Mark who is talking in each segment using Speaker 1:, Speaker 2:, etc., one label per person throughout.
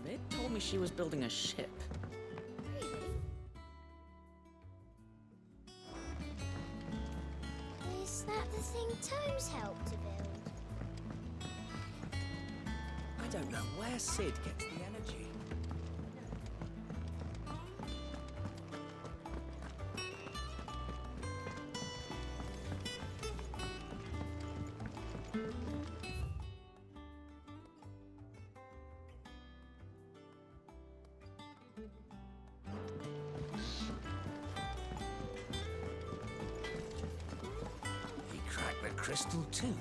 Speaker 1: They told me she was building a ship.
Speaker 2: Really? Is that the thing Tomes helped to build?
Speaker 3: I don't know where Sid gets the energy. He cracked the crystal too?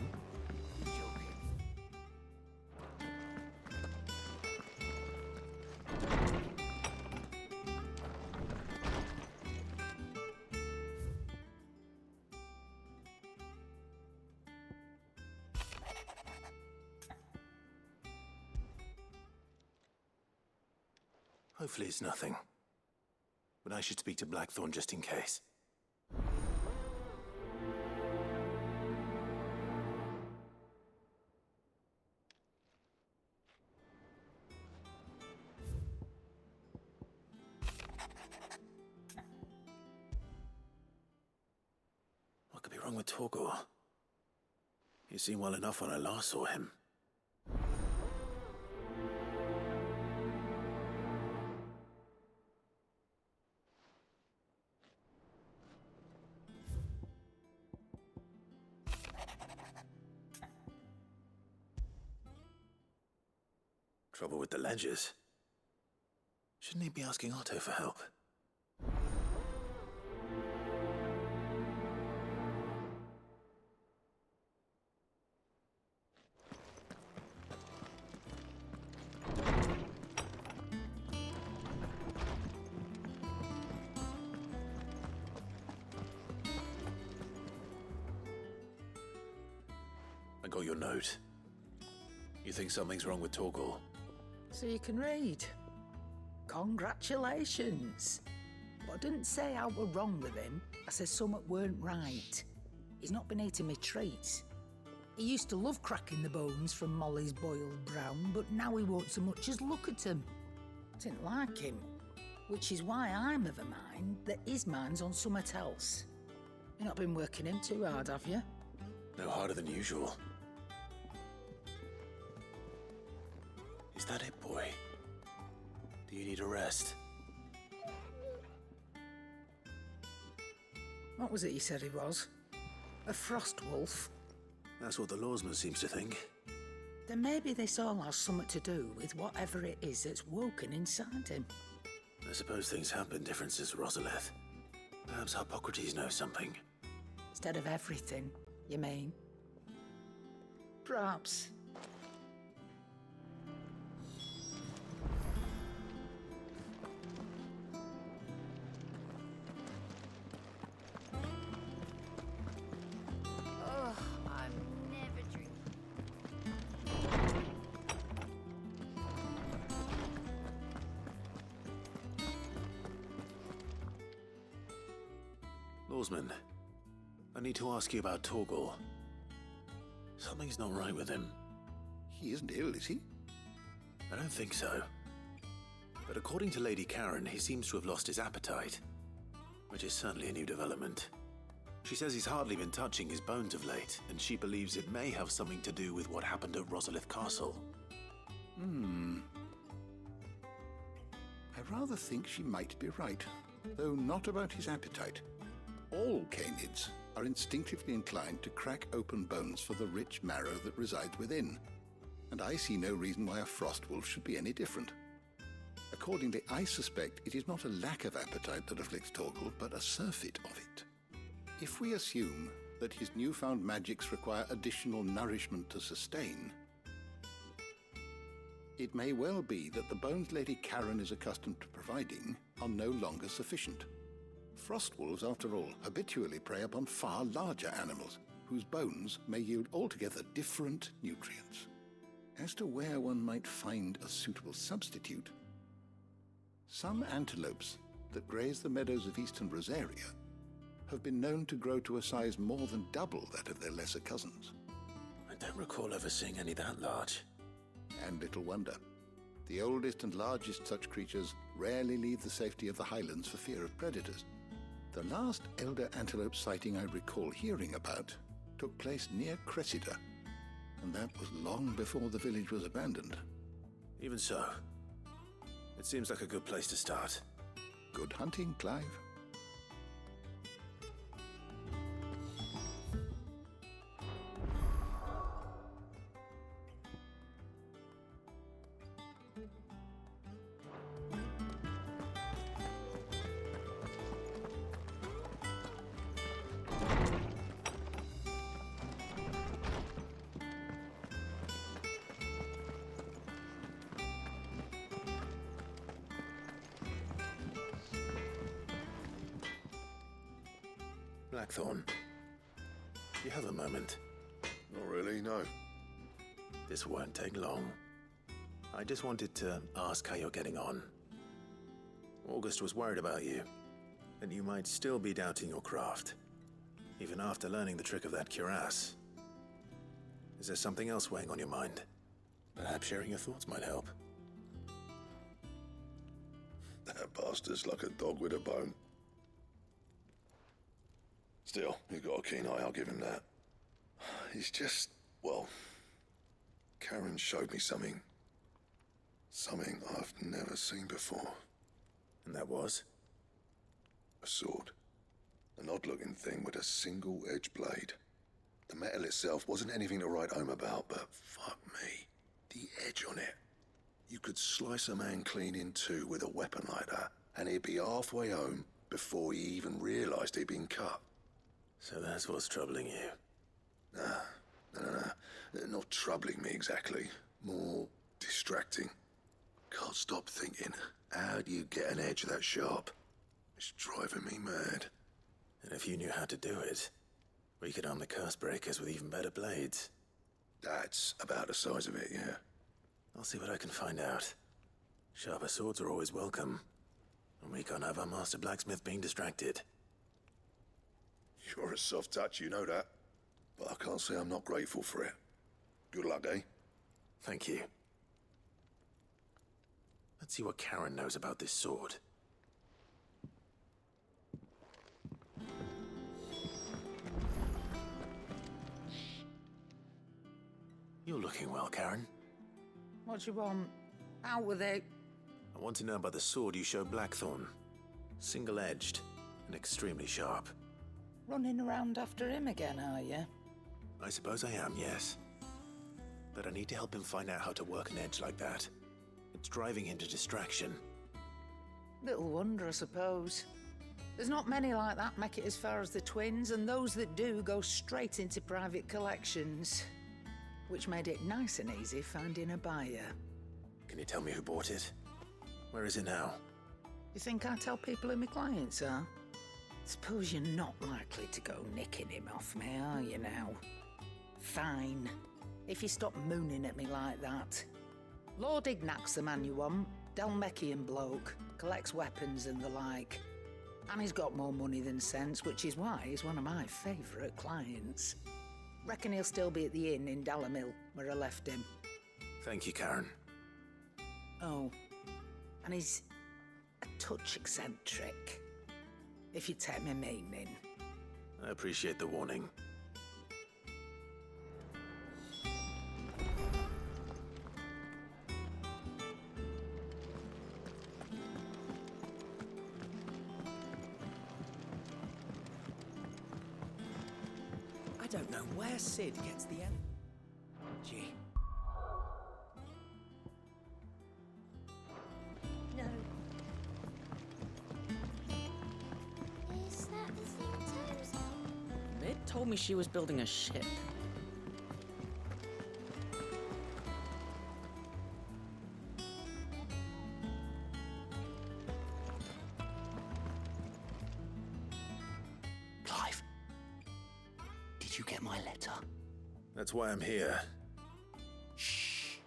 Speaker 4: Hopefully it's nothing. But I should speak to Blackthorn just in case. What could be wrong with Torgor? He seemed well enough when I last saw him. Trouble with the ledgers. Shouldn't he be asking Otto for help? I got your note. You think something's wrong with Torgor?
Speaker 1: So you can read. Congratulations. But I didn't say I were wrong with him. I said something weren't right. He's not been eating me treats. He used to love cracking the bones from Molly's boiled brown, but now he won't so much as look at them. Didn't like him. Which is why I'm of a mind that his mind's on something else. You've not been working him too hard, have you?
Speaker 4: No harder than usual. that it, boy? Do you need a rest?
Speaker 1: What was it you said he was? A frost wolf?
Speaker 4: That's what the lawsman seems to think.
Speaker 1: Then maybe this all has something to do with whatever it is that's woken inside him.
Speaker 4: I suppose things have been different since Rosalith. Perhaps Hippocrates knows something.
Speaker 1: Instead of everything, you mean? Perhaps.
Speaker 2: Oh, I'm never drinking.
Speaker 4: Lawsman, I need to ask you about Torgal. Something's not right with him.
Speaker 5: He isn't ill, is he?
Speaker 4: I don't think so. But according to Lady Karen, he seems to have lost his appetite, which is certainly a new development. She says he's hardly been touching his bones of late, and she believes it may have something to do with what happened at Rosalith Castle.
Speaker 5: I rather think she might be right, though not about his appetite. All canids are instinctively inclined to crack open bones for the rich marrow that resides within, and I see no reason why a frost wolf should be any different. Accordingly, I suspect it is not a lack of appetite that afflicts Torgal, but a surfeit of it. If we assume that his newfound magics require additional nourishment to sustain, it may well be that the bones Lady Karen is accustomed to providing are no longer sufficient. Frost wolves, after all, habitually prey upon far larger animals, whose bones may yield altogether different nutrients. As to where one might find a suitable substitute, some antelopes that graze the meadows of eastern Rosaria have been known to grow to a size more than double that of their lesser cousins.
Speaker 4: I don't recall ever seeing any that large.
Speaker 5: And little wonder. The oldest and largest such creatures rarely leave the safety of the highlands for fear of predators. The last elder antelope sighting I recall hearing about took place near Cressida, and that was long before the village was abandoned.
Speaker 4: Even so, it seems like a good place to start.
Speaker 5: Good hunting, Clive.
Speaker 4: Blackthorn, do you have a moment?
Speaker 6: Not really, no.
Speaker 4: This won't take long. I just wanted to ask how you're getting on. August was worried about you, and you might still be doubting your craft, even after learning the trick of that cuirass. Is there something else weighing on your mind? Perhaps sharing your thoughts might help.
Speaker 6: That bastard's like a dog with a bone. Still, you've got a keen eye, I'll give him that. He's just, well, Karen showed me something. Something I've never seen before.
Speaker 4: And that was?
Speaker 6: A sword. An odd-looking thing with a single-edged blade. The metal itself wasn't anything to write home about, but fuck me. The edge on it. You could slice a man clean in two with a weapon like that, and he'd be halfway home before he even realised he'd been cut.
Speaker 4: So that's what's troubling you.
Speaker 6: No. Not troubling me exactly. More distracting. Can't stop thinking, how do you get an edge that sharp? It's driving me mad.
Speaker 4: And if you knew how to do it, we could arm the curse breakers with even better blades.
Speaker 6: That's about the size of it, yeah.
Speaker 4: I'll see what I can find out. Sharper swords are always welcome. And we can't have our master blacksmith being distracted.
Speaker 6: You're a soft touch, you know that. But I can't say I'm not grateful for it. Good luck, eh?
Speaker 4: Thank you. Let's see what Karen knows about this sword. You're looking well, Karen.
Speaker 1: What do you want? Out with it.
Speaker 4: I want to know about the sword you showed Blackthorn. Single-edged and extremely sharp.
Speaker 1: Running around after him again, are you?
Speaker 4: I suppose I am, yes. But I need to help him find out how to work an edge like that. It's driving him to distraction.
Speaker 1: Little wonder, I suppose. There's not many like that make it as far as the twins, and those that do go straight into private collections. Which made it nice and easy finding a buyer.
Speaker 4: Can you tell me who bought it? Where is it now?
Speaker 1: You think I tell people who my clients are? Suppose you're not likely to go nicking him off me, are you now? Fine. If you stop mooning at me like that. Lord Ignac's the man you want. Dalmekian bloke. Collects weapons and the like. And he's got more money than sense, which is why he's one of my favourite clients. Reckon he'll still be at the inn in Dalamil, where I left him.
Speaker 4: Thank you, Karen.
Speaker 1: Oh, and he's a touch eccentric, if you take my meaning.
Speaker 4: I appreciate the warning.
Speaker 3: I don't know where Sid gets the energy.
Speaker 2: No. Is that the thing Tomes helped?
Speaker 7: Mid told me she was building a ship. Clive, did you get my letter?
Speaker 4: That's why I'm here.
Speaker 7: Shh.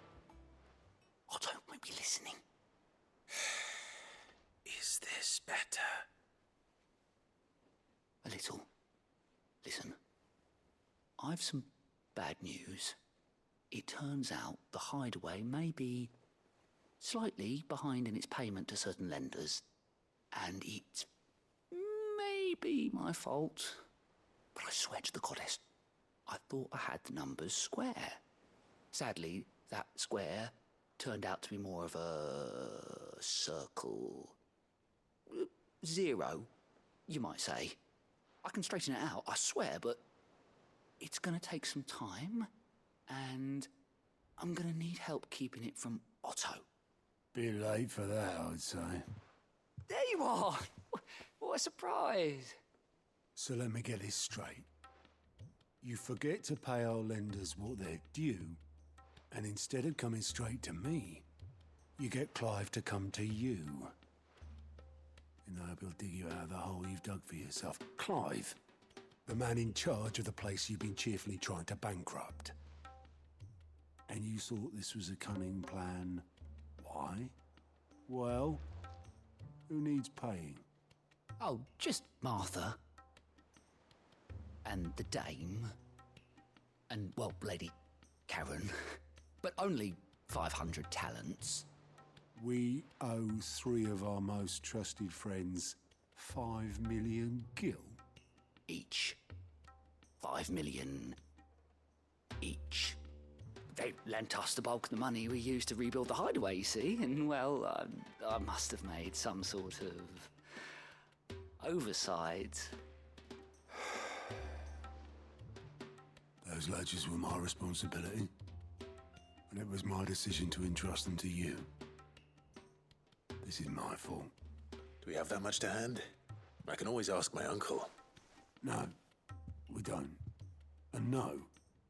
Speaker 7: Otto might be listening.
Speaker 4: Is this better?
Speaker 7: A little. Listen, I've some bad news. It turns out the hideaway may be slightly behind in its payment to certain lenders, and it may be my fault. But I swear to the goddess, I thought I had the numbers square. Sadly, that square turned out to be more of a circle. Zero, you might say. I can straighten it out, I swear, but it's going to take some time, and I'm going to need help keeping it from Otto.
Speaker 8: Bit late for that, I'd say.
Speaker 7: There you are! What a surprise!
Speaker 8: So let me get this straight. You forget to pay our lenders what they're due, and instead of coming straight to me, you get Clive to come to you. In the hope he'll dig you out of the hole you've dug for yourself. Clive, the man in charge of the place you've been cheerfully trying to bankrupt. And you thought this was a cunning plan. Why? Well, who needs paying?
Speaker 7: Oh, just Martha. And the dame. And, well, Lady Karen. But only 500 talents.
Speaker 8: We owe 3 of our most trusted friends 5 million gil.
Speaker 7: Each. 5 million each. They lent us the bulk of the money we used to rebuild the hideaway, you see, and, well, I must have made some sort of oversight.
Speaker 8: Those ledgers were my responsibility, and it was my decision to entrust them to you. This is my fault.
Speaker 4: Do we have that much to hand? I can always ask my uncle.
Speaker 8: No, we don't. And no,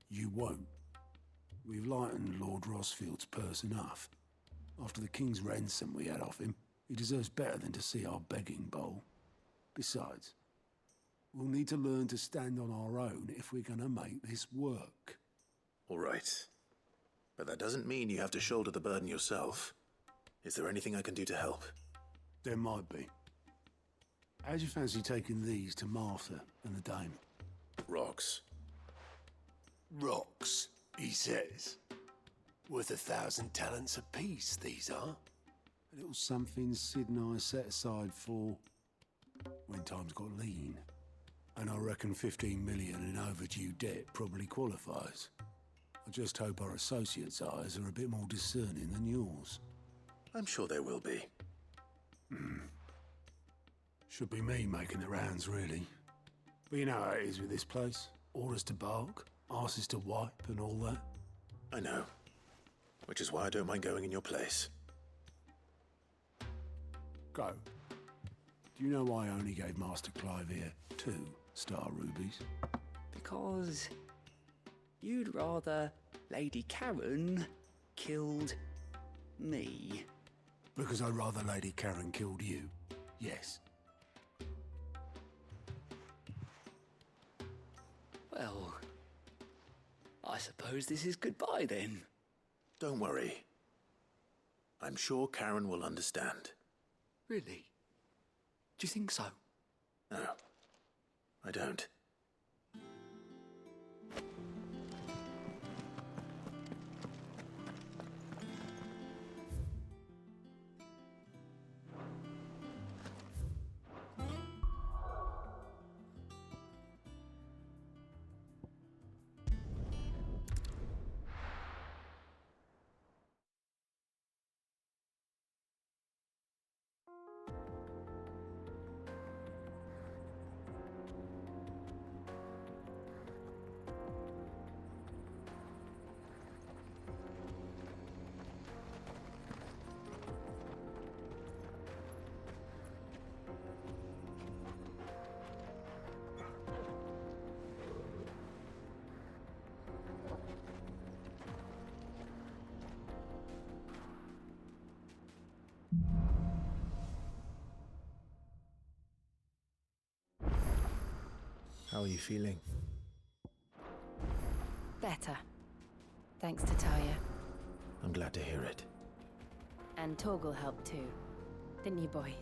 Speaker 8: you won't. We've lightened Lord Rosfield's purse enough. After the king's ransom we had off him, he deserves better than to see our begging bowl. Besides, we'll need to learn to stand on our own if we're gonna make this work.
Speaker 4: All right. But that doesn't mean you have to shoulder the burden yourself. Is there anything I can do to help?
Speaker 8: There might be. How'd you fancy taking these to Martha and the dame?
Speaker 4: Rocks.
Speaker 9: Rocks, he says. Worth 1,000 talents apiece, these are.
Speaker 8: A little something Sid and I set aside for when times got lean. And I reckon 15 million in overdue debt probably qualifies. I just hope our associates' eyes are a bit more discerning than yours.
Speaker 4: I'm sure there will be.
Speaker 8: Should be me making the rounds, really. But you know how it is with this place. Orders to bark, arses to wipe, and all that.
Speaker 4: I know. Which is why I don't mind going in your place.
Speaker 8: Go. Do you know why I only gave Master Clive here 2 star rubies?
Speaker 7: Because you'd rather Lady Karen killed me.
Speaker 8: Because I'd rather Lady Karen killed you. Yes.
Speaker 7: Well, I suppose this is goodbye then.
Speaker 4: Don't worry. I'm sure Karen will understand.
Speaker 7: Really? Do you think so?
Speaker 4: No, I don't. How are you feeling?
Speaker 10: Better. Thanks to Talia.
Speaker 4: I'm glad to hear it.
Speaker 10: And Torgal helped too. Didn't you, boy?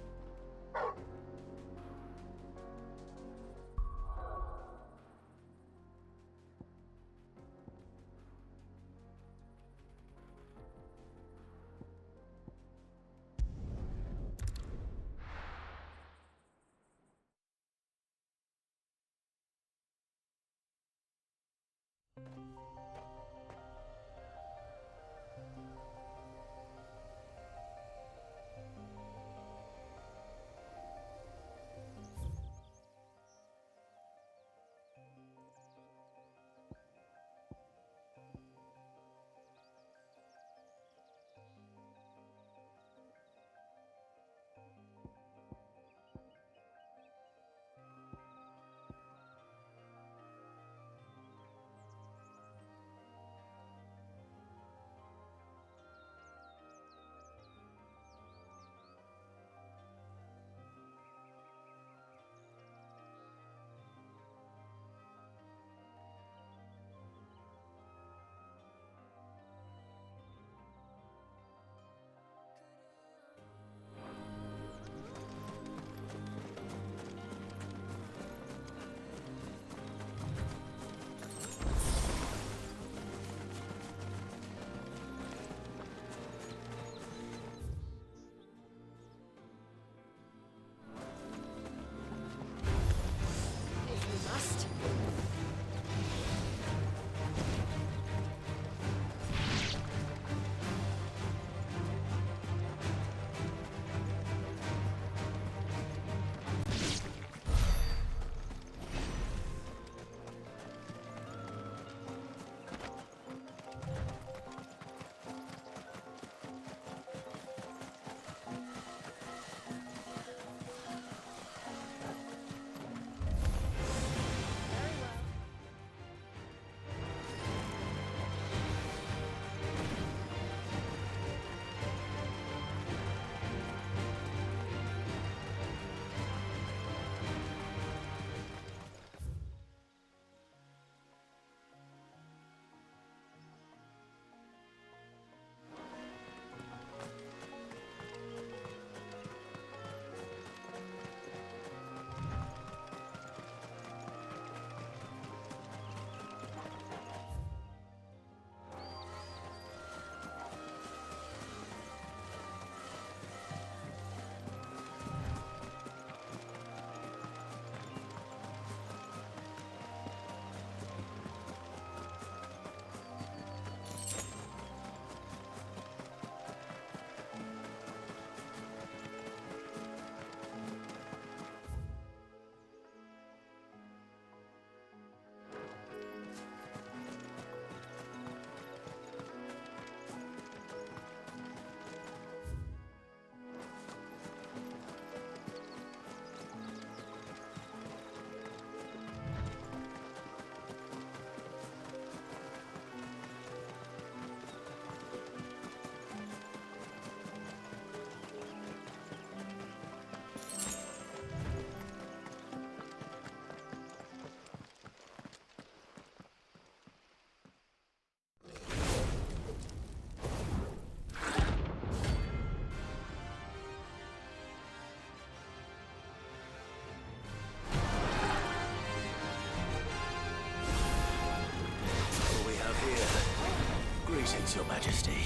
Speaker 4: Greetings, Your Majesty.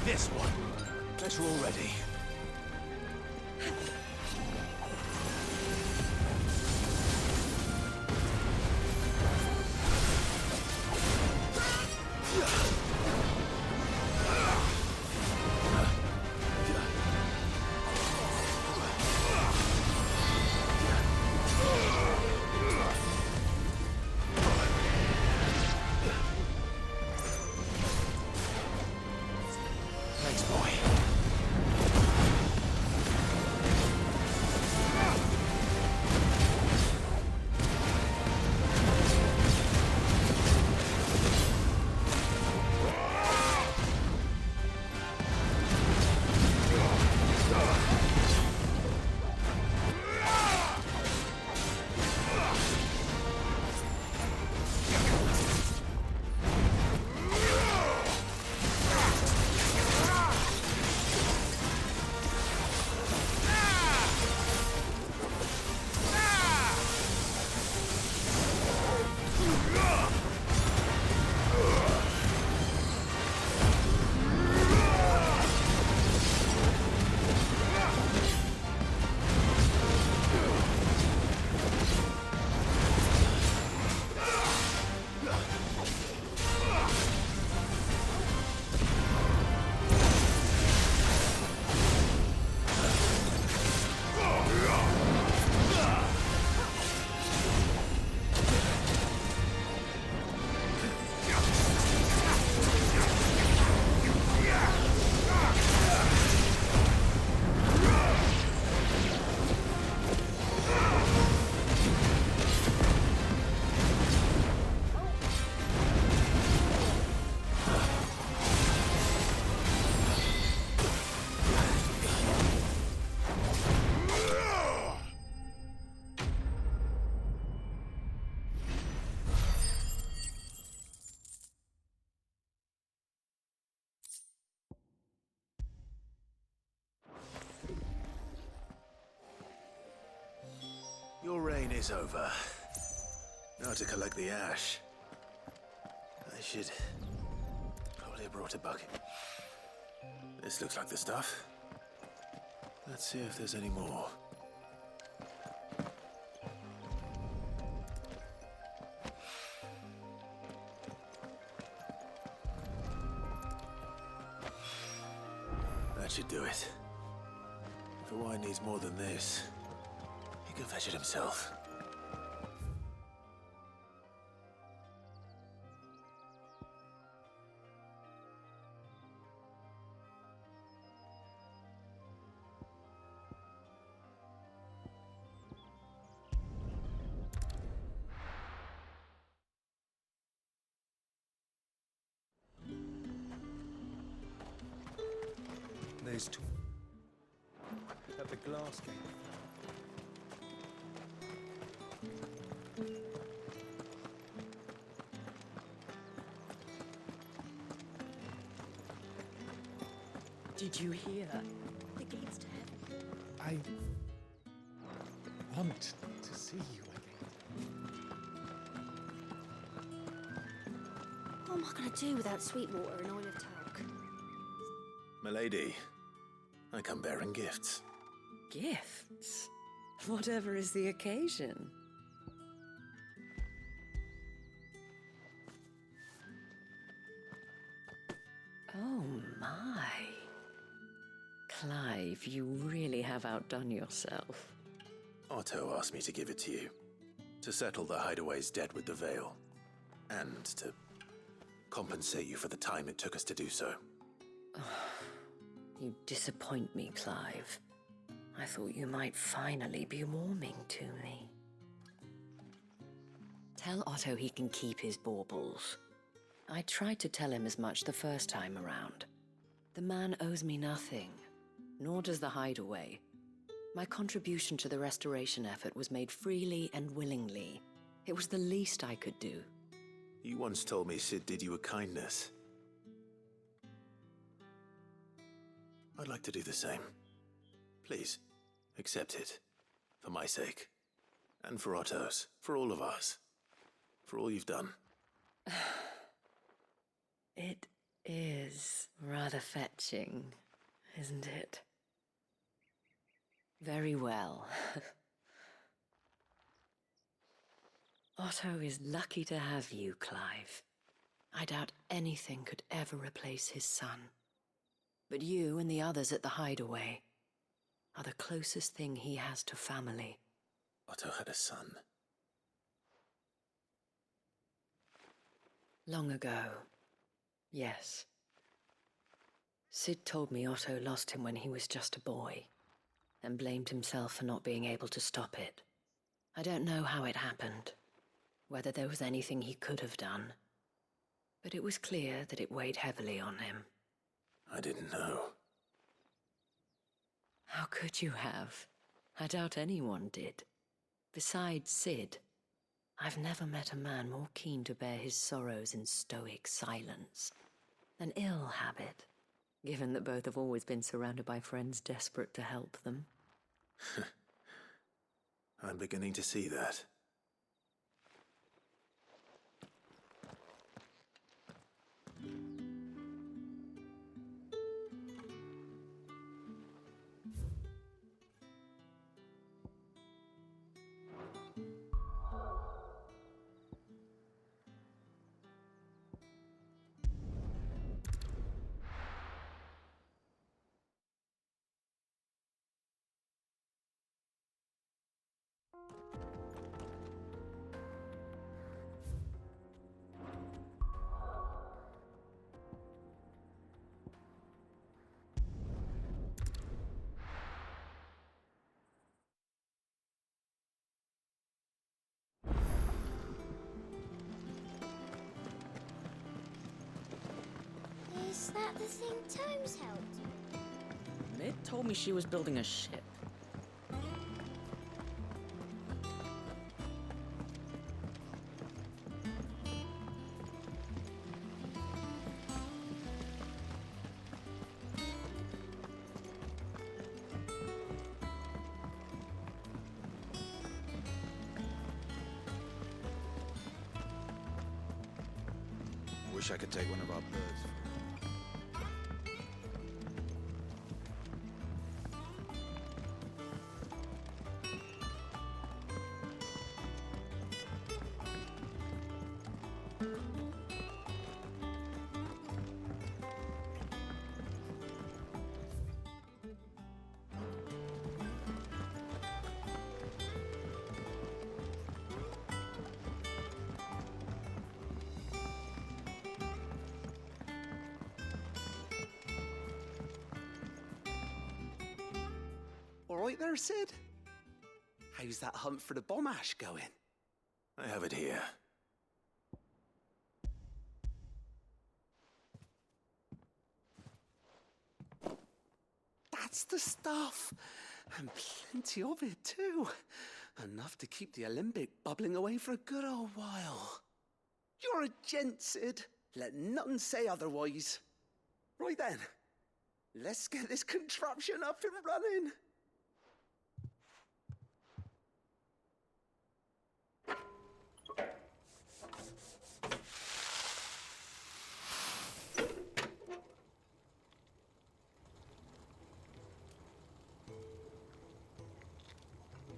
Speaker 4: This one. Better already. Thanks, boy. Your reign is over. Now to collect the ash. I should probably have brought a bucket. This looks like the stuff. Let's see if there's any more. That should do it. If the wine needs more than this, he can fetch it himself.
Speaker 9: There's two at the glass gate.
Speaker 11: Did you hear?
Speaker 2: The gates to heaven.
Speaker 9: I want to see you again.
Speaker 2: What am I going to do without sweet water and oil of talc?
Speaker 4: Milady, I come bearing gifts.
Speaker 11: Gifts? Whatever is the occasion. Oh my. Clive, you really have outdone yourself.
Speaker 4: Otto asked me to give it to you. To settle the Hideaway's debt with the Veil. And to compensate you for the time it took us to do so.
Speaker 11: You disappoint me, Clive. I thought you might finally be warming to me. Tell Otto he can keep his baubles. I tried to tell him as much the first time around. The man owes me nothing, nor does the hideaway. My contribution to the restoration effort was made freely and willingly. It was the least I could do.
Speaker 4: You once told me Sid did you a kindness. I'd like to do the same. Please, accept it. For my sake. And for Otto's. For all of us. For all you've done.
Speaker 11: It is rather fetching, isn't it? Very well. Otto is lucky to have you, Clive. I doubt anything could ever replace his son. But you and the others at the hideaway are the closest thing he has to family.
Speaker 4: Otto had a son.
Speaker 11: Long ago, yes. Sid told me Otto lost him when he was just a boy, and blamed himself for not being able to stop it. I don't know how it happened, whether there was anything he could have done, but it was clear that it weighed heavily on him.
Speaker 4: I didn't know.
Speaker 11: How could you have? I doubt anyone did. Besides Sid, I've never met a man more keen to bear his sorrows in stoic silence. An ill habit, given that both have always been surrounded by friends desperate to help them.
Speaker 4: I'm beginning to see that.
Speaker 2: Is that the thing Tomes helped?
Speaker 12: Mid told me she was building a ship.
Speaker 13: Wish I could take one of our birds.
Speaker 3: All right there, Sid? How's that hunt for the bomb ash going?
Speaker 4: I have it here.
Speaker 3: That's the stuff. And plenty of it, too. Enough to keep the Olympic bubbling away for a good old while. You're a gent, Sid. Let nothing say otherwise. Right then, let's get this contraption up and running.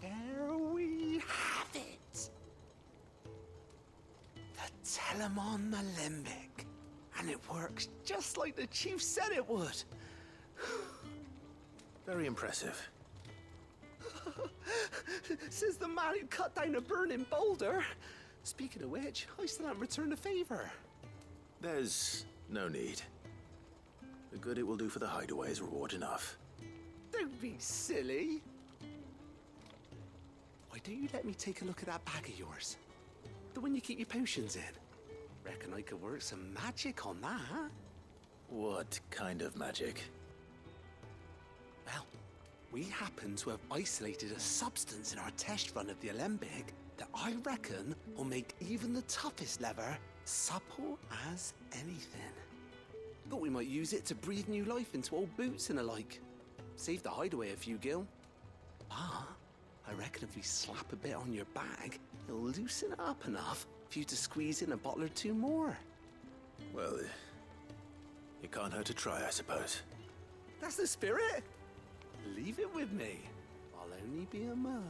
Speaker 3: There we have it. The Telemon Alembic. And it works just like the chief said it would.
Speaker 4: Very impressive.
Speaker 3: Says the man who cut down a burning boulder. Speaking of which, I still haven't returned the favor.
Speaker 4: There's no need. The good it will do for the hideaway is reward enough.
Speaker 3: Don't be silly. Why don't you let me take a look at that bag of yours? The one you keep your potions in. Reckon I could work some magic on that.
Speaker 4: What kind of magic?
Speaker 3: Well, we happen to have isolated a substance in our test run of the Alembic that I reckon will make even the toughest lever supple as anything. Thought we might use it to breathe new life into old boots and the like. Save the hideaway a few gil. Ah, I reckon if we slap a bit on your bag, it'll loosen it up enough for you to squeeze in a bottle or two more.
Speaker 4: Well, it can't hurt to try, I suppose.
Speaker 3: That's the spirit. Leave it with me. I'll only be a mo.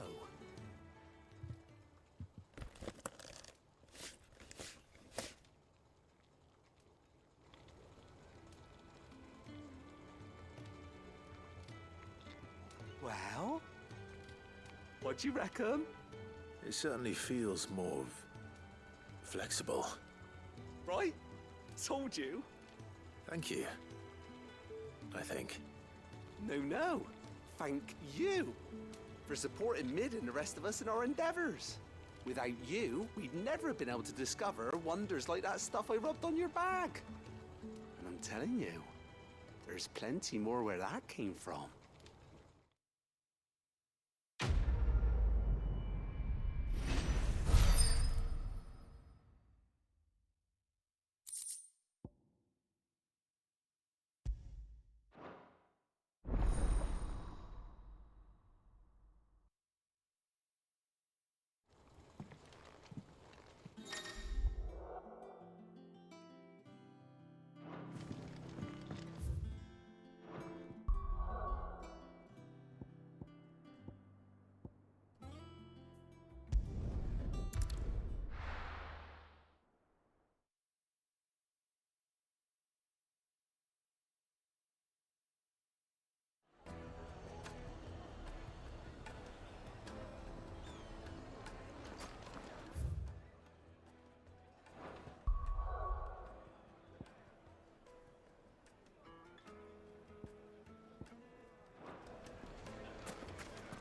Speaker 3: Well, what do you reckon?
Speaker 4: It certainly feels more flexible.
Speaker 3: Right? Told you.
Speaker 4: Thank you. I think.
Speaker 3: No. Thank you for supporting Mid and the rest of us in our endeavors. Without you, we'd never have been able to discover wonders like that stuff I rubbed on your bag. And I'm telling you, there's plenty more where that came from.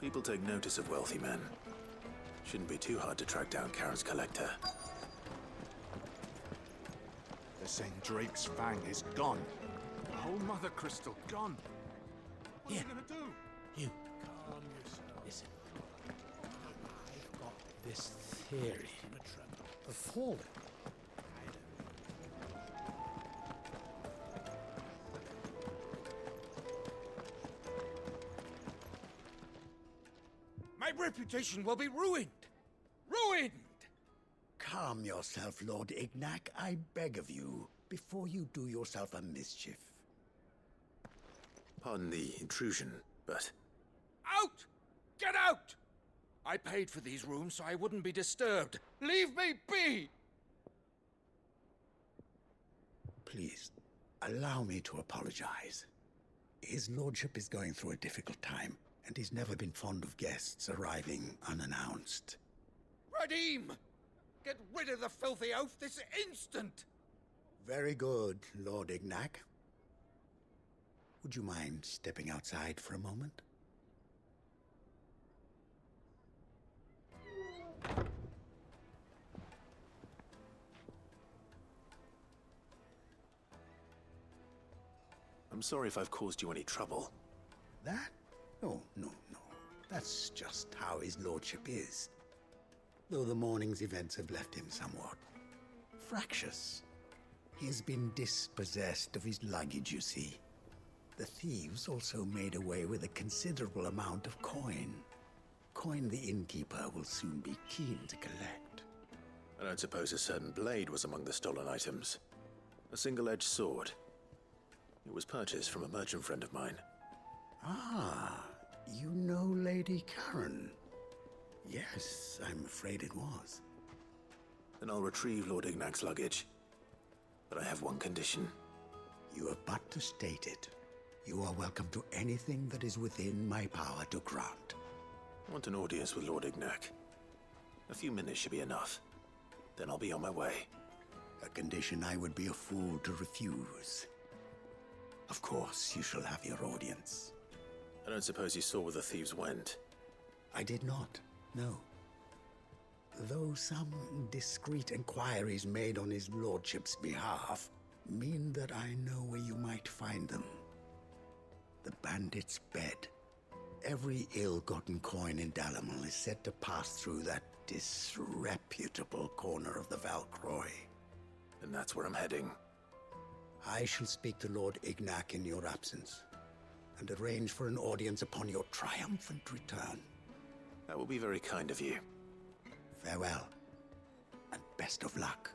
Speaker 4: People take notice of wealthy men. Shouldn't be too hard to track down Karen's collector.
Speaker 9: They're saying Drake's fang is gone. The whole Mother Crystal gone. What are you gonna do?
Speaker 14: You. Calm yourself. Listen. I've got this theory of falling.
Speaker 9: My reputation will be ruined! Ruined!
Speaker 15: Calm yourself, Lord Ignac, I beg of you, before you do yourself a mischief.
Speaker 4: Pardon the intrusion, but...
Speaker 9: Out! Get out! I paid for these rooms so I wouldn't be disturbed. Leave me be!
Speaker 15: Please, allow me to apologize. His lordship is going through a difficult time, and he's never been fond of guests arriving unannounced.
Speaker 9: Radim! Get rid of the filthy oaf this instant!
Speaker 15: Very good, Lord Ignac. Would you mind stepping outside for a moment?
Speaker 4: I'm sorry if I've caused you any trouble.
Speaker 15: That? Oh, no. That's just how his lordship is. Though the morning's events have left him somewhat fractious. He has been dispossessed of his luggage, you see. The thieves also made away with a considerable amount of coin. Coin the innkeeper will soon be keen to collect.
Speaker 4: I don't suppose a certain blade was among the stolen items. A single-edged sword. It was purchased from a merchant friend of mine.
Speaker 15: Ah, you know Lady Karen? Yes, I'm afraid it was.
Speaker 4: Then I'll retrieve Lord Ignac's luggage. But I have one condition.
Speaker 15: You have but to state it. You are welcome to anything that is within my power to grant.
Speaker 4: I want an audience with Lord Ignac. A few minutes should be enough. Then I'll be on my way.
Speaker 15: A condition I would be a fool to refuse. Of course, you shall have your audience.
Speaker 4: I don't suppose you saw where the thieves went?
Speaker 15: I did not, no. though some discreet inquiries made on his lordship's behalf mean that I know where you might find them. The bandit's bed. Every ill-gotten coin in Dalamal is said to pass through that disreputable corner of the Valcroy.
Speaker 4: And that's where I'm heading.
Speaker 15: I shall speak to Lord Ignac in your absence, and arrange for an audience upon your triumphant return.
Speaker 4: That will be very kind of you.
Speaker 15: Farewell, and best of luck.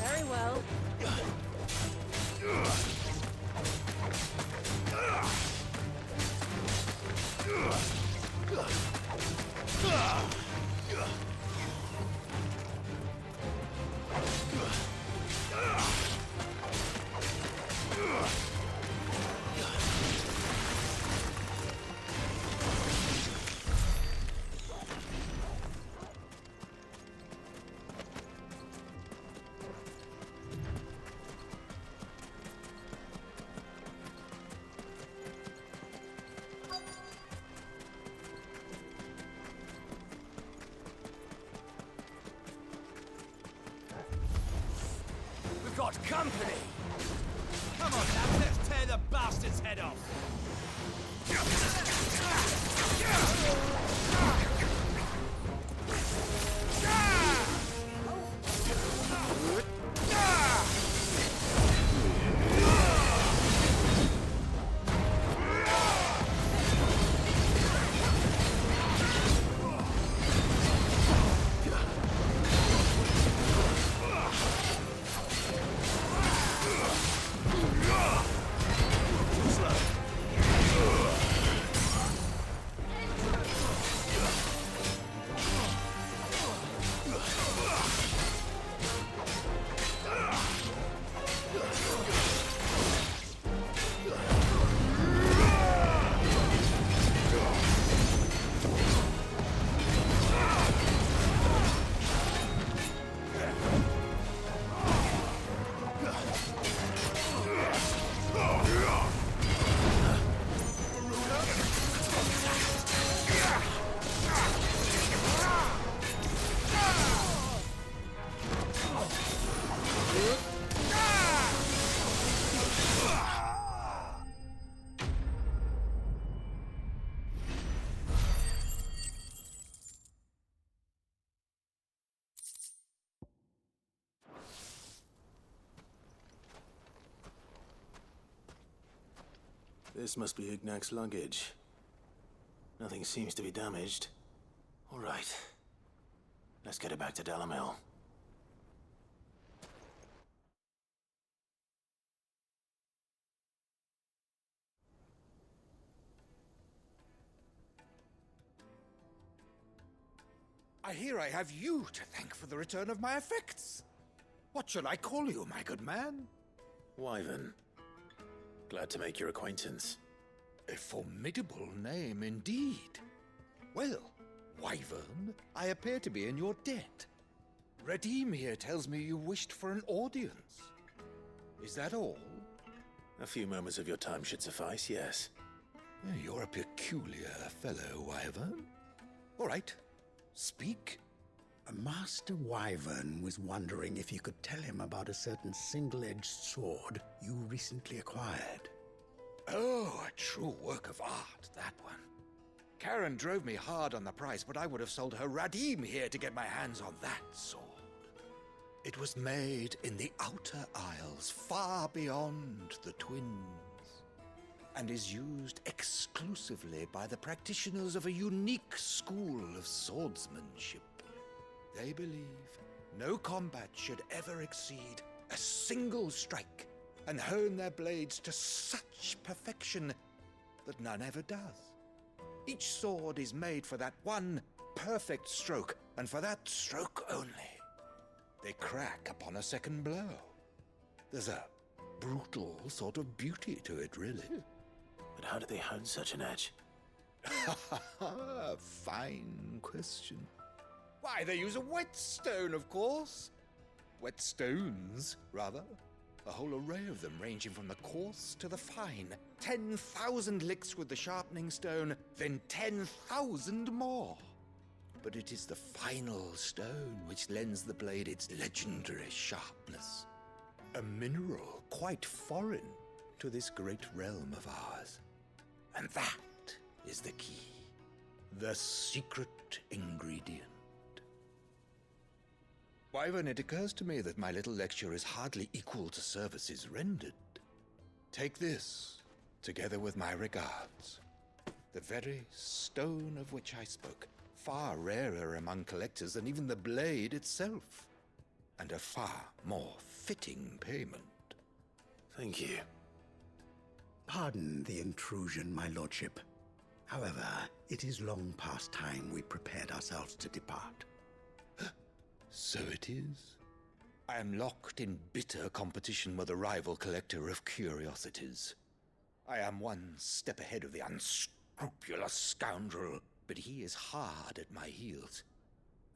Speaker 10: Very well.
Speaker 16: Got company! Come on, lads, let's tear the bastard's head off!
Speaker 4: This must be Ignac's luggage. Nothing seems to be damaged. All right. Let's get it back to Dalamil.
Speaker 16: I hear I have you to thank for the return of my effects. What shall I call you, my good man?
Speaker 4: Wyvern. Glad to make your acquaintance.
Speaker 16: A formidable name indeed. Well, Wyvern, I appear to be in your debt. Redeem here tells me you wished for an audience. Is that all?
Speaker 4: A few moments of your time should suffice, yes.
Speaker 16: You're a peculiar fellow, Wyvern. All right, speak.
Speaker 15: Master Wyvern was wondering if you could tell him about a certain single-edged sword you recently acquired.
Speaker 16: Oh, a true work of art, that one. Karen drove me hard on the price, but I would have sold her Radim here to get my hands on that sword. It was made in the Outer Isles, far beyond the Twins, and is used exclusively by the practitioners of a unique school of swordsmanship. They believe no combat should ever exceed a single strike, and hone their blades to such perfection that none ever does. Each sword is made for that one perfect stroke, and for that stroke only. They crack upon a second blow. There's a brutal sort of beauty to it, really.
Speaker 4: But how do they hone such an edge?
Speaker 16: Fine question. Why, they use a whetstone, of course. Whetstones, rather. A whole array of them, ranging from the coarse to the fine. 10,000 licks with the sharpening stone, then 10,000 more. But it is the final stone which lends the blade its legendary sharpness. A mineral quite foreign to this great realm of ours. And that is the key. The secret ingredient. Wyvern, it occurs to me that my little lecture is hardly equal to services rendered. Take this, together with my regards. The very stone of which I spoke, far rarer among collectors than even the blade itself, and a far more fitting payment.
Speaker 4: Thank you.
Speaker 15: Pardon the intrusion, my lordship. However, it is long past time we prepared ourselves to depart.
Speaker 16: So it is. I am locked in bitter competition with a rival collector of curiosities. I am one step ahead of the unscrupulous scoundrel, but he is hard at my heels.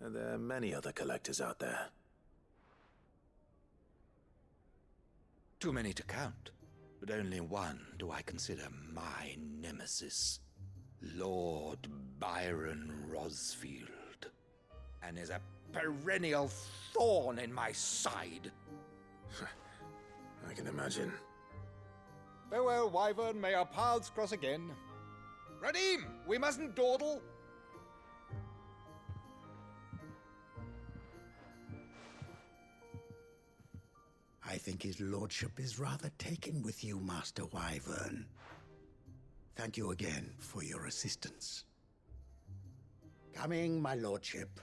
Speaker 4: Are there many other collectors out there?
Speaker 16: Too many to count, but only one do I consider my nemesis. Lord Byron Rosfield. And is a perennial thorn in my side.
Speaker 4: I can imagine.
Speaker 16: Farewell, Wyvern. May our paths cross again. Radim, we mustn't dawdle.
Speaker 15: I think his lordship is rather taken with you, Master Wyvern. Thank you again for your assistance. Coming, my lordship.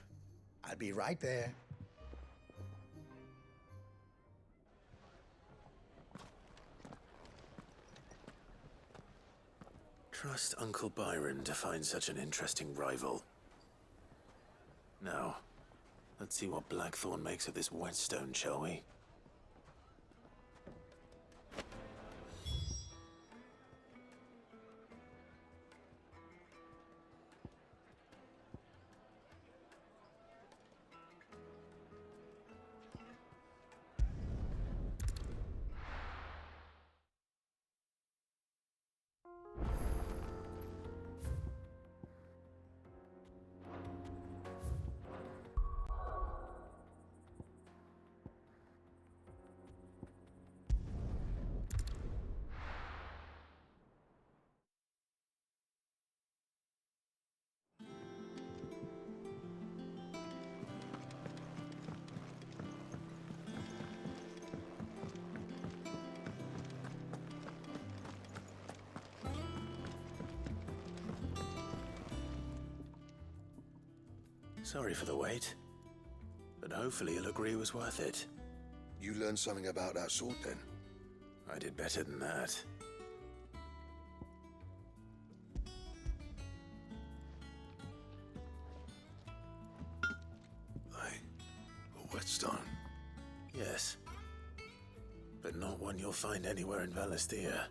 Speaker 15: I'll be right there.
Speaker 4: Trust Uncle Byron to find such an interesting rival. Now, let's see what Blackthorn makes of this whetstone, shall we? Sorry for the wait. But hopefully he'll agree it was worth it.
Speaker 6: You learned something about that sword, then?
Speaker 4: I did better than that.
Speaker 6: Hey, a whetstone?
Speaker 4: Yes. But not one you'll find anywhere in Valisthea.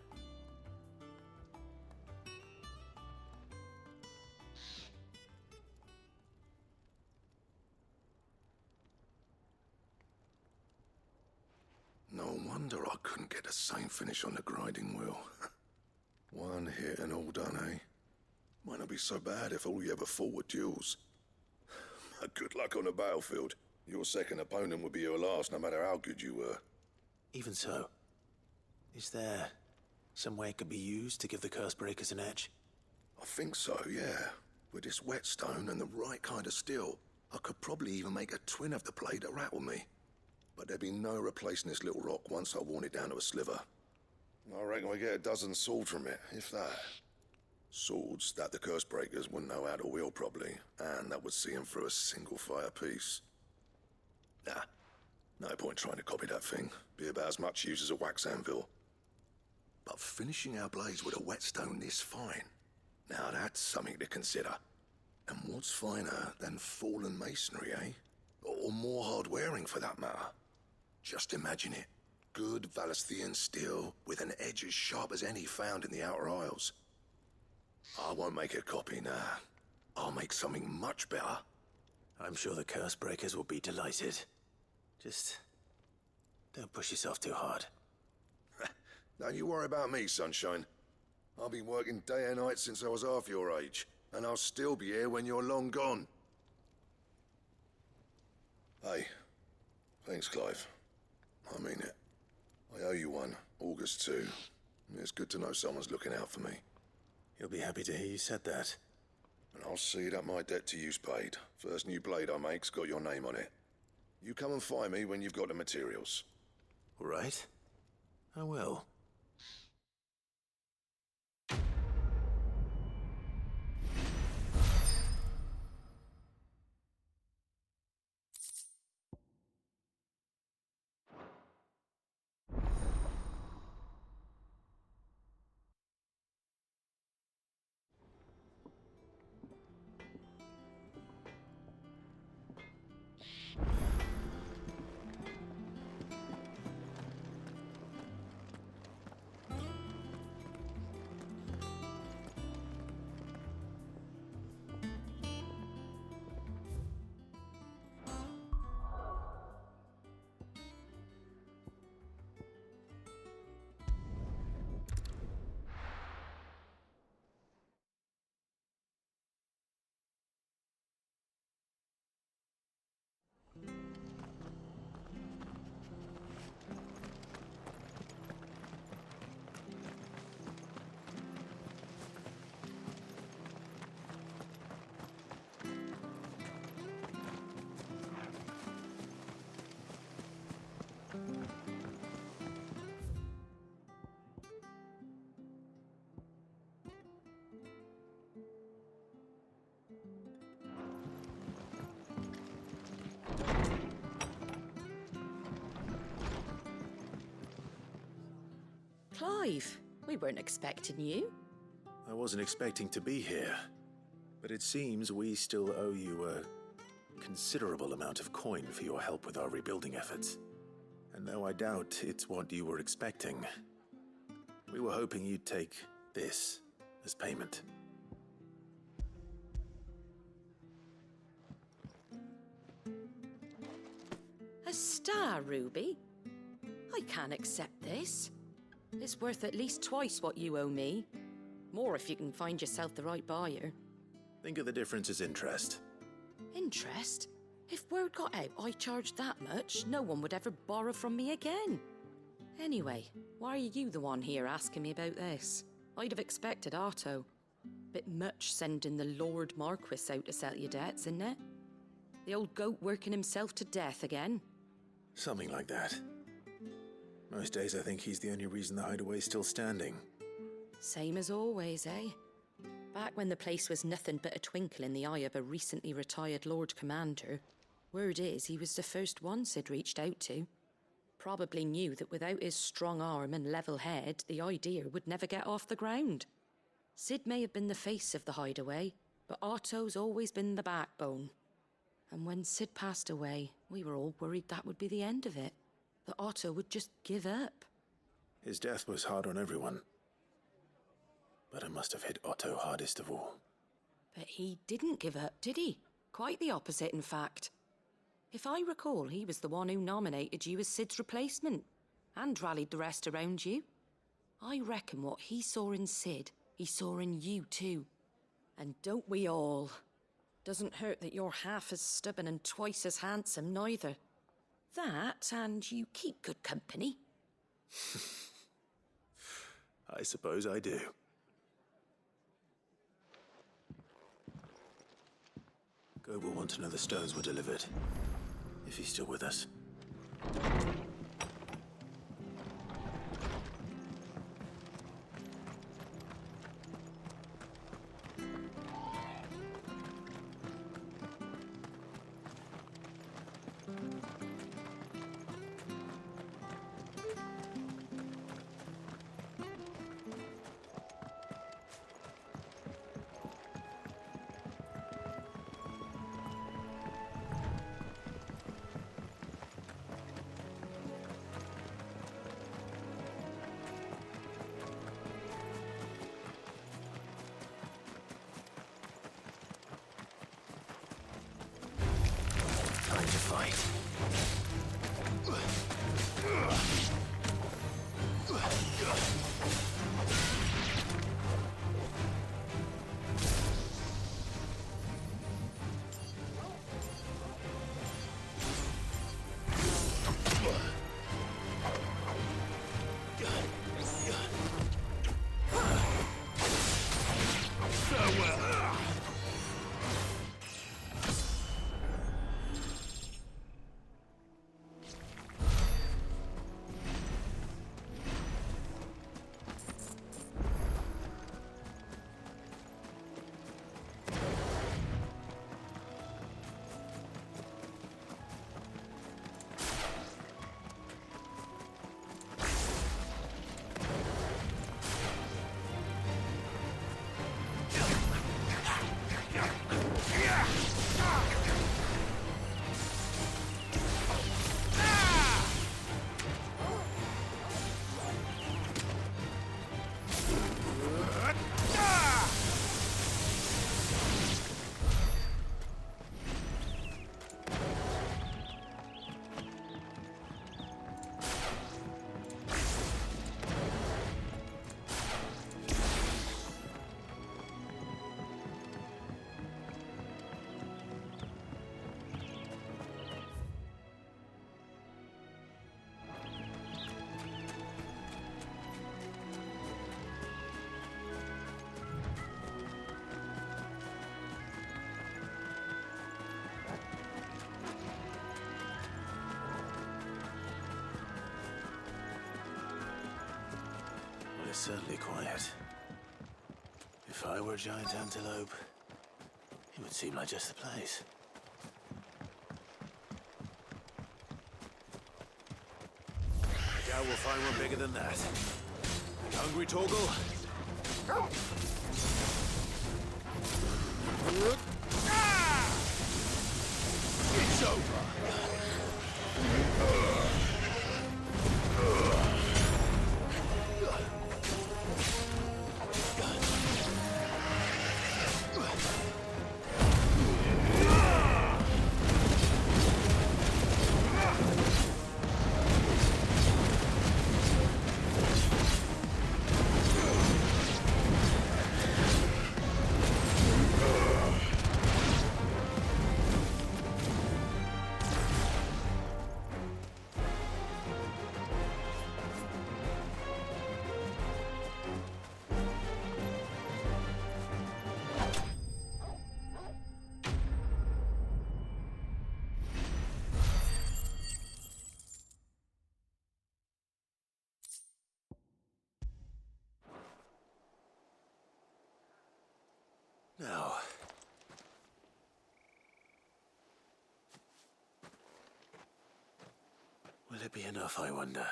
Speaker 6: No wonder I couldn't get the same finish on the grinding wheel. One hit and all done, eh? Might not be so bad if all you ever fought were duels. Good luck on the battlefield. Your second opponent would be your last, no matter how good you were.
Speaker 4: Even so, is there some way it could be used to give the Cursebreakers an edge?
Speaker 6: I think so, yeah. With this whetstone and the right kind of steel, I could probably even make a twin of the blade that rattled me. But there'd be no replacing this little rock once I worn it down to a sliver. I reckon we get a dozen swords from it, if that. Swords that the Cursebreakers wouldn't know how to wield properly, and that would see them through a single fire piece. Nah, no point trying to copy that thing. Be about as much use as a wax anvil. But finishing our blades with a whetstone this fine, now that's something to consider. And what's finer than fallen masonry, eh? Or more hard-wearing, for that matter. Just imagine it. Good Valisthean steel with an edge as sharp as any found in the Outer Isles. I won't make a copy, nah. I'll make something much better.
Speaker 4: I'm sure the Cursebreakers will be delighted. Just don't push yourself too hard.
Speaker 6: Don't you worry about me, sunshine. I've been working day and night since I was half your age, and I'll still be here when you're long gone. Hey, thanks, Clive. I mean it. I owe you one, August too. It's good to know someone's looking out for me.
Speaker 4: He'll be happy to hear you said that.
Speaker 6: And I'll see that my debt to you's paid. First new blade I make's got your name on it. You come and find me when you've got the materials.
Speaker 4: All right. I will.
Speaker 12: Clive, we weren't expecting you.
Speaker 4: I wasn't expecting to be here, but it seems we still owe you a considerable amount of coin for your help with our rebuilding efforts. And though I doubt it's what you were expecting, we were hoping you'd take this as payment.
Speaker 12: A star ruby? I can't accept this. It's worth at least twice what you owe me. More if you can find yourself the right buyer.
Speaker 4: Think of the difference as interest.
Speaker 12: Interest? If word got out I charged that much, no one would ever borrow from me again. Anyway, why are you the one here asking me about this? I'd have expected Otto. Bit much sending the Lord Marquis out to settle your debts, isn't it? The old goat working himself to death again.
Speaker 4: Something like that. Most days I think he's the only reason the hideaway's still standing.
Speaker 12: Same as always, eh? Back when the place was nothing but a twinkle in the eye of a recently retired Lord Commander, word is he was the first one Sid reached out to. Probably knew that without his strong arm and level head, the idea would never get off the ground. Sid may have been the face of the hideaway, but Otto's always been the backbone. And when Sid passed away, we were all worried that would be the end of it. That Otto would just give up.
Speaker 4: His death was hard on everyone. But it must have hit Otto hardest of all.
Speaker 12: But he didn't give up, did he? Quite the opposite, in fact. If I recall, he was the one who nominated you as Sid's replacement, and rallied the rest around you. I reckon what he saw in Sid, he saw in you too. And don't we all? Doesn't hurt that you're half as stubborn and twice as handsome, neither. That, and you keep good company.
Speaker 4: I suppose I do. Gob will want to know the stones were delivered, if he's still with us. Time to fight. It's certainly quiet. If I were a giant antelope, it would seem like just the place. I doubt we'll find one bigger than that. Hungry, Torgal? It's over! Will it be enough, I wonder?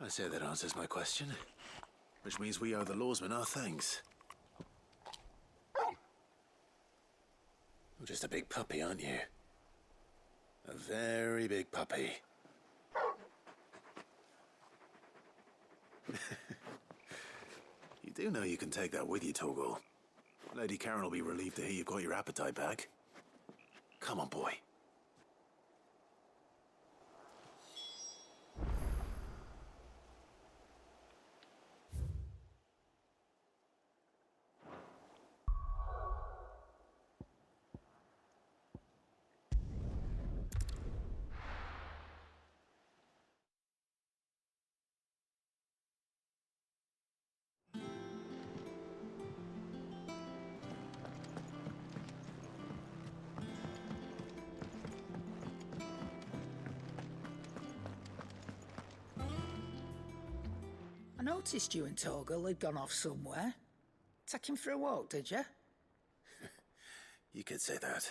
Speaker 4: I say that answers my question, which means we owe the lawsman our thanks. You're just a big puppy, aren't you? A very big puppy. You do know you can take that with you, Torgal. Lady Karen will be relieved to hear you've got your appetite back. Come on, boy.
Speaker 1: I noticed you and Torgal had gone off somewhere. Take him for a walk, did you?
Speaker 4: You could say that.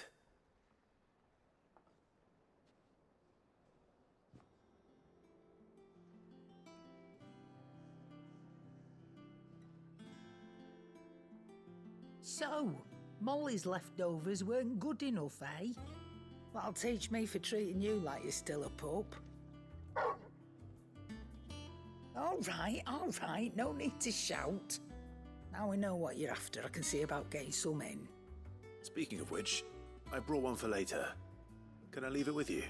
Speaker 1: So, Molly's leftovers weren't good enough, eh? That'll teach me for treating you like you're still a pup. All right, no need to shout. Now we know what you're after, I can see about getting some in.
Speaker 4: Speaking of which, I brought one for later. Can I leave it with you?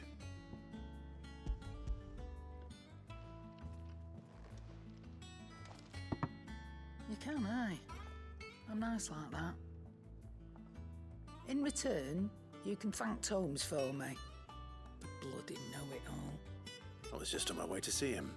Speaker 1: You can, aye. I'm nice like that. In return, you can thank Tomes for me. The bloody know-it-all.
Speaker 4: I was just on my way to see him.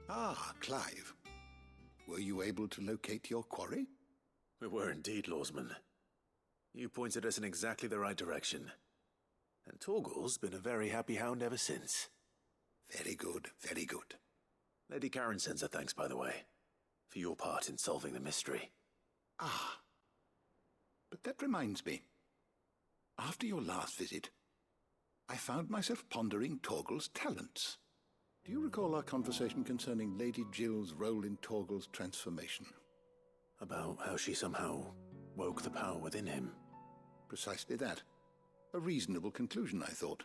Speaker 5: Ah, Clive. Were you able to locate your quarry?
Speaker 4: We were indeed, Lawsman. You pointed us in exactly the right direction. And Torgal's been a very happy hound ever since.
Speaker 5: Very good, very good.
Speaker 4: Lady Karen sends her thanks, by the way, for your part in solving the mystery.
Speaker 5: Ah. But that reminds me. After your last visit, I found myself pondering Torgal's talents. Do you recall our conversation concerning Lady Jill's role in Torgal's transformation?
Speaker 4: About how she somehow woke the power within him.
Speaker 5: Precisely that. A reasonable conclusion, I thought,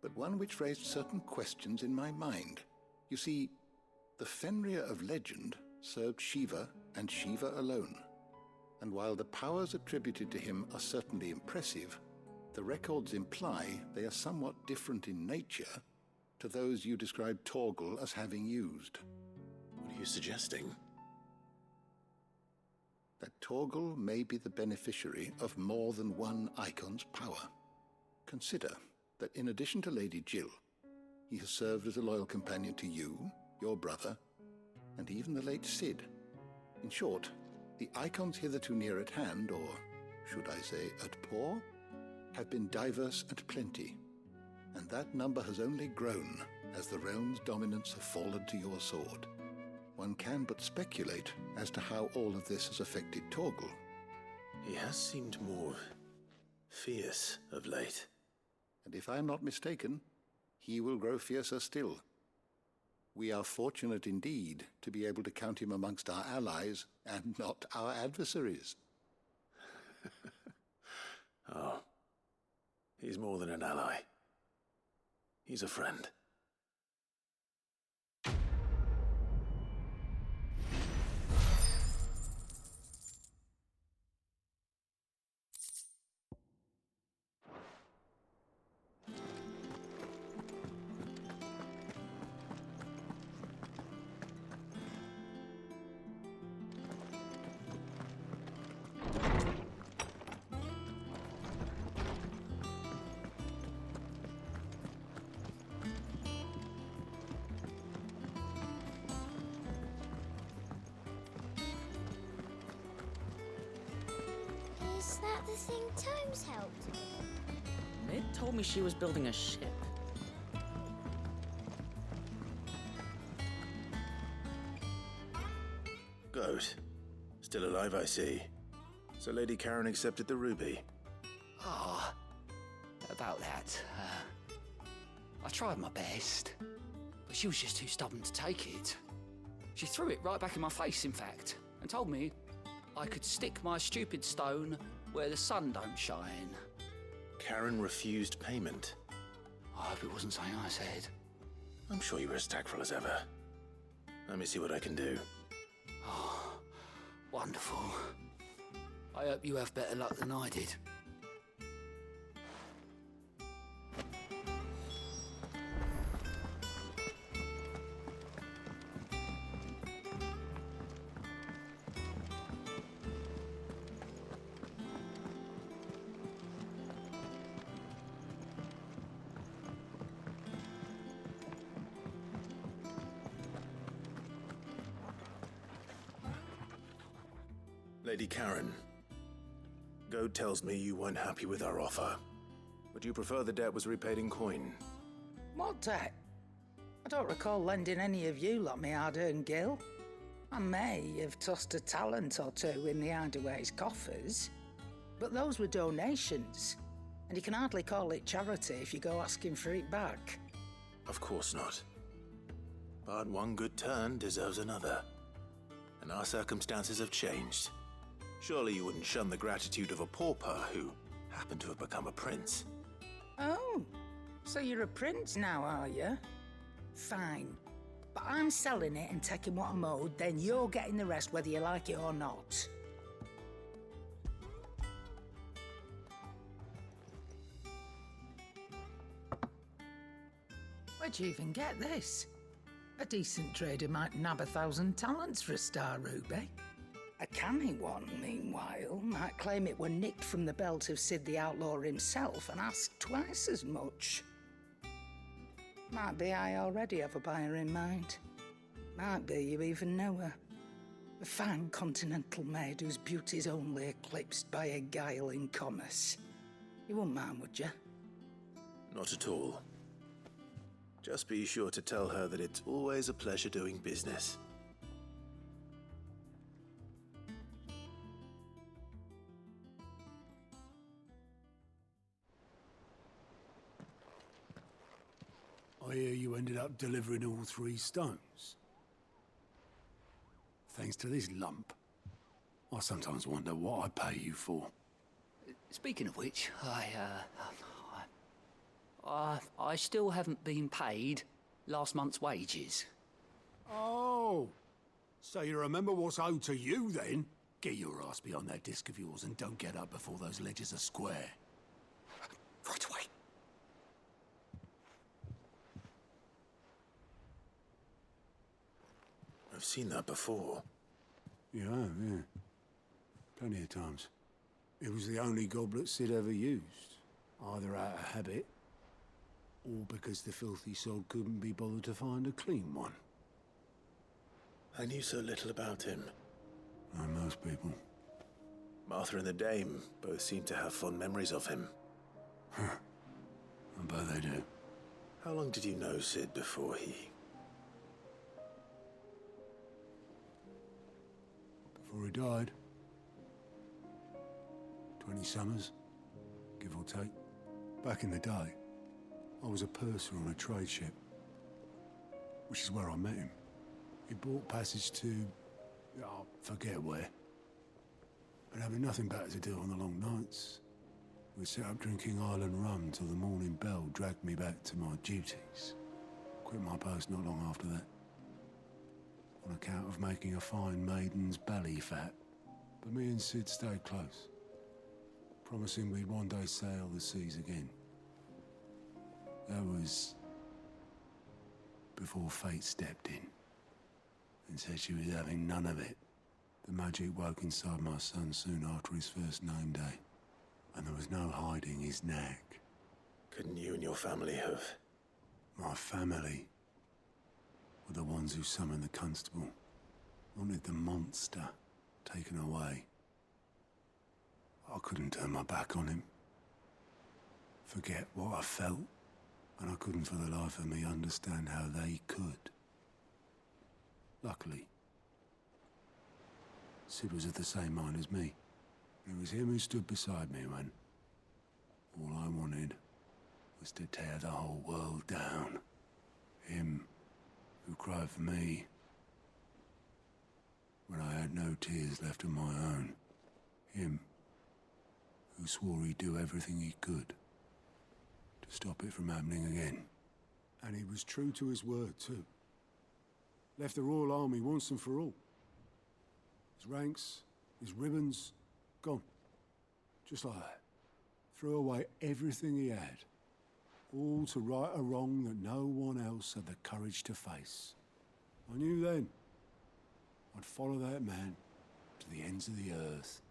Speaker 5: but one which raised certain questions in my mind. You see, the Fenrir of legend served Shiva and Shiva alone. And while the powers attributed to him are certainly impressive, the records imply they are somewhat different in nature to those you described Torgal as having used.
Speaker 4: What are you suggesting?
Speaker 5: That Torgal may be the beneficiary of more than one icon's power. Consider that in addition to Lady Jill, he has served as a loyal companion to you, your brother, and even the late Cid. In short, the icons hitherto near at hand, or should I say at paw, have been diverse and plenty, and that number has only grown as the realm's dominance have fallen to your sword. One can but speculate as to how all of this has affected Torgal.
Speaker 4: He has seemed more fierce of late.
Speaker 5: And if I am not mistaken, he will grow fiercer still. We are fortunate indeed to be able to count him amongst our allies and not our adversaries.
Speaker 4: Oh, he's more than an ally. He's a friend.
Speaker 2: that the thing Tomes helped with?
Speaker 12: Mid told me she was building a ship.
Speaker 4: Goat. Still alive, I see. So Lady Karen accepted the ruby.
Speaker 7: Ah, about that. I tried my best, but she was just too stubborn to take it. She threw it right back in my face, in fact, and told me I could stick my stupid stone where the sun don't shine.
Speaker 4: Karen refused payment.
Speaker 7: I hope it wasn't something I said.
Speaker 4: I'm sure you were as tactful as ever. Let me see what I can do.
Speaker 7: Oh, wonderful. I hope you have better luck than I did.
Speaker 4: Lady Karen, Goad tells me you weren't happy with our offer. Would you prefer the debt was repaid in coin?
Speaker 1: What debt? I don't recall lending any of you lot me hard-earned gil. I may have tossed a talent or two in the Hideaway's coffers, but those were donations, and you can hardly call it charity if you go asking for it back.
Speaker 4: Of course not. But one good turn deserves another. And our circumstances have changed. Surely you wouldn't shun the gratitude of a pauper who happened to have become a prince.
Speaker 1: Oh, so you're a prince now, are you? Fine. But I'm selling it and taking what I'm owed, then you're getting the rest whether you like it or not. Where'd you even get this? A decent trader might nab 1,000 talents for a star ruby. A canny one, meanwhile, might claim it were nicked from the belt of Sid the Outlaw himself and ask twice as much. Might be I already have a buyer in mind. Might be you even know her. A fine continental maid whose beauty's only eclipsed by a guile in commerce. You wouldn't mind, would you?
Speaker 4: Not at all. Just be sure to tell her that it's always a pleasure doing business.
Speaker 8: I hear you ended up delivering all 3 stones. Thanks to this lump. I sometimes wonder what I pay you for.
Speaker 7: Speaking of which, I still haven't been paid last month's wages.
Speaker 8: Oh, so you remember what's owed to you then? Get your ass behind that disc of yours and don't get up before those ledgers are square.
Speaker 7: Right away.
Speaker 4: I've seen that before.
Speaker 8: You have, yeah. Plenty of times. It was the only goblet Sid ever used. Either out of habit, or because the filthy sod couldn't be bothered to find a clean one.
Speaker 4: I knew so little about him.
Speaker 8: Like most people.
Speaker 4: Martha and the Dame both seem to have fond memories of him.
Speaker 8: I bet they do.
Speaker 4: How long did you know Sid before he...
Speaker 8: Before he died. 20 summers, give or take. Back in the day, I was a purser on a trade ship, which is where I met him. He bought passage to, forget where. And having nothing better to do on the long nights, we set up drinking island rum till the morning bell dragged me back to my duties. Quit my post not long after that, on account of making a fine maiden's belly fat. But me and Sid stayed close, promising we'd one day sail the seas again. That was before fate stepped in and said she was having none of it. The magic woke inside my son soon after his first name day, and there was no hiding his knack.
Speaker 4: Couldn't you and your family have...
Speaker 8: My family were the ones who summoned the constable, wanted the monster taken away. I couldn't turn my back on him. Forget what I felt, and I couldn't for the life of me understand how they could. Luckily, Sid was of the same mind as me. It was him who stood beside me when all I wanted was to tear the whole world down. Him who cried for me when I had no tears left of my own. Him who swore he'd do everything he could to stop it from happening again. And he was true to his word, too. Left the Royal Army once and for all. His ranks, his ribbons, gone. Just like that. Threw away everything he had. All to right a wrong that no one else had the courage to face. I knew then I'd follow that man to the ends of the earth.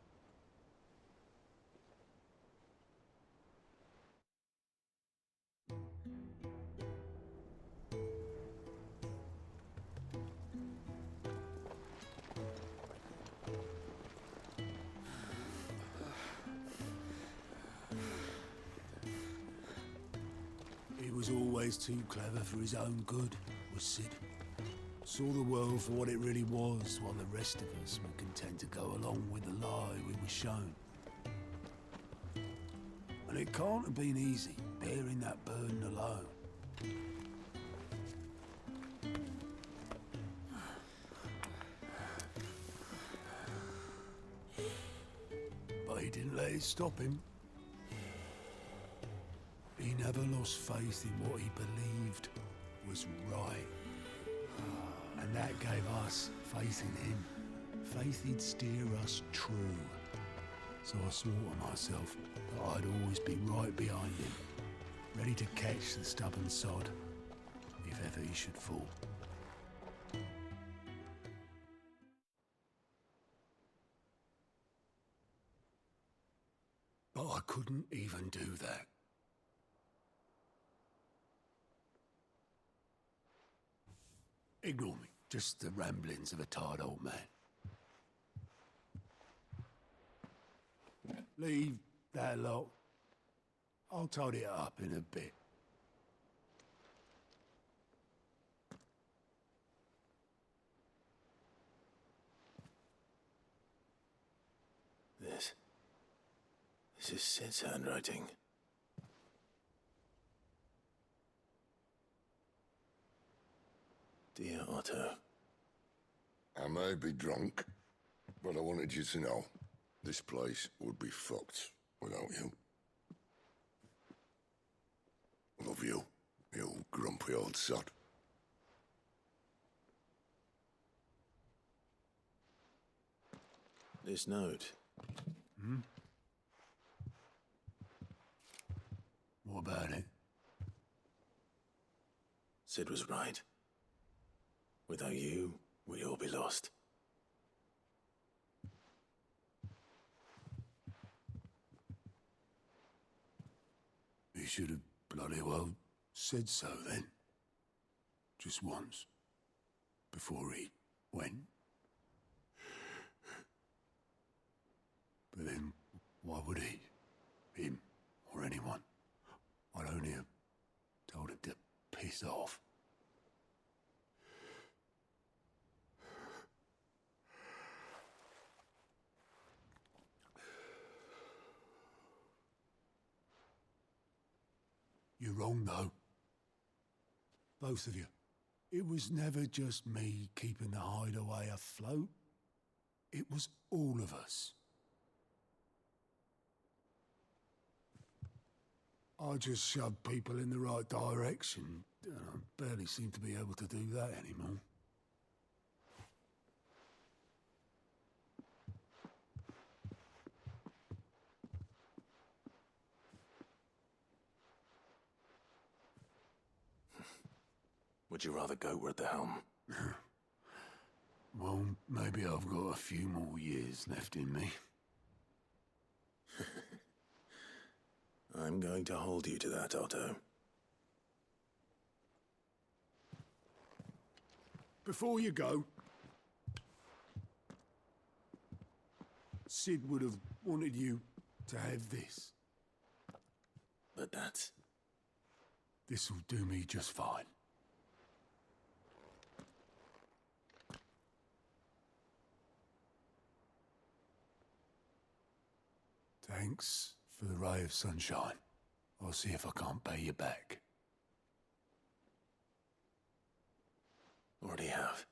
Speaker 8: He was always too clever for his own good, was Sid. Saw the world for what it really was, while the rest of us were content to go along with the lie we were shown. And it can't have been easy, bearing that burden alone. But he didn't let it stop him. He never lost faith in what he believed was right. And that gave us faith in him. Faith he'd steer us true. So I swore to myself that I'd always be right behind him, ready to catch the stubborn sod, if ever he should fall. But I couldn't even do that. Ignore me. Just the ramblings of a tired old man. Leave that lot. I'll tidy it up in a bit.
Speaker 4: This is Sid's handwriting. Dear Otto.
Speaker 6: I may be drunk, but I wanted you to know this place would be fucked without you. Love you, you grumpy old sod.
Speaker 4: This note.
Speaker 8: Hmm? What about it?
Speaker 4: Sid was right. Without you, we'd all be lost.
Speaker 8: He should have bloody well said so then. Just once. Before he went. But then, why would he? Him, or anyone? I'd only have told him to piss off. You're wrong, though. Both of you. It was never just me keeping the hideaway afloat. It was all of us. I just shoved people in the right direction. I barely seem to be able to do that anymore.
Speaker 4: Would you rather go at the helm?
Speaker 8: Well, maybe I've got a few more years left in me.
Speaker 4: I'm going to hold you to that, Otto.
Speaker 8: Before you go, Sid would have wanted you to have this.
Speaker 4: But that's...
Speaker 8: This'll do me just fine. Thanks for the ray of sunshine. I'll see if I can't pay you back.
Speaker 4: Already have.